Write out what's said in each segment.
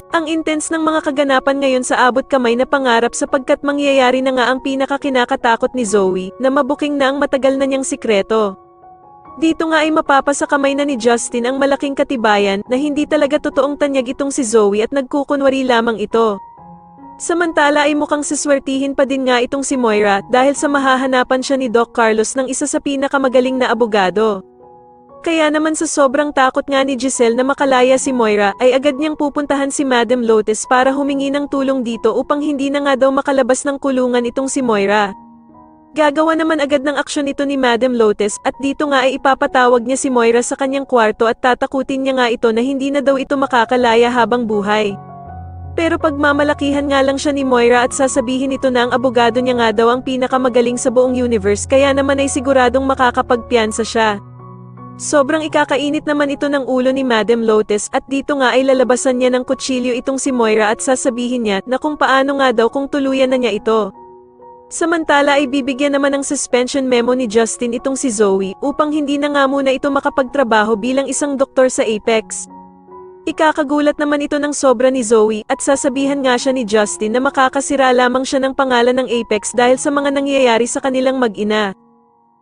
Ang intense ng mga kaganapan ngayon sa abot kamay na pangarap sapagkat mangyayari na nga ang pinakakinakatakot ni Zoe, na mabuking na ang matagal na niyang sikreto. Dito nga ay mapapasa kamay na ni Justin ang malaking katibayan na hindi talaga totoong tanyag itong si Zoe at nagkukunwari lamang ito. Samantala ay mukhang siswertihin pa din nga itong si Moira dahil sa mahahanapan siya ni Doc Carlos ng isa sa pinakamagaling na abogado. Kaya naman sa sobrang takot nga ni Giselle na makalaya si Moira ay agad niyang pupuntahan si Madam Lotes para humingi ng tulong dito upang hindi na nga daw makalabas ng kulungan itong si Moira. Gagawa naman agad ng aksyon ito ni Madam Lotes at dito nga ay ipapatawag niya si Moira sa kanyang kwarto at tatakutin niya nga ito na hindi na daw ito makakalaya habang buhay. Pero pagmamalakihan nga lang siya ni Moira at sasabihin ito na ang abogado niya nga daw ang pinakamagaling sa buong universe kaya naman ay siguradong makakapagpiyansa siya. Sobrang ikakainit naman ito ng ulo ni Madam Lotes at dito nga ay lalabasan niya ng kutsilyo itong si Moira at sasabihin niya na kung paano nga daw kung tuluyan na niya ito. Samantala ay bibigyan naman ng suspension memo ni Justin itong si Zoe upang hindi na nga muna ito makapagtrabaho bilang isang doktor sa Apex. Ikakagulat naman ito ng sobra ni Zoe at sasabihan nga siya ni Justin na makakasira lamang siya ng pangalan ng Apex dahil sa mga nangyayari sa kanilang mag-ina.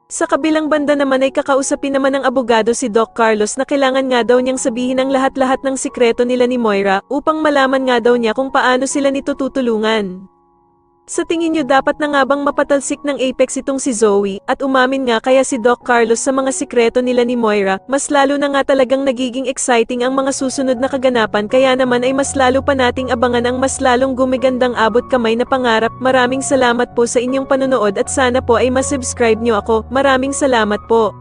Sa kabilang banda naman ay kakausapin naman ng abogado si Doc Carlos na kailangan nga daw niyang sabihin ang lahat-lahat ng sikreto nila ni Moira upang malaman nga daw niya kung paano sila nito tutulungan. Sa tingin niyo dapat na nga bang mapatalsik ng Apex itong si Zoe at umamin nga kaya si Doc Carlos sa mga sikreto nila ni Moira, mas lalo na nga talagang nagiging exciting ang mga susunod na kaganapan kaya naman ay mas lalo pa nating abangan ang mas lalong gumigandang abot kamay na pangarap. Maraming salamat po sa inyong panonood at sana po ay masubscribe niyo ako. Maraming salamat po.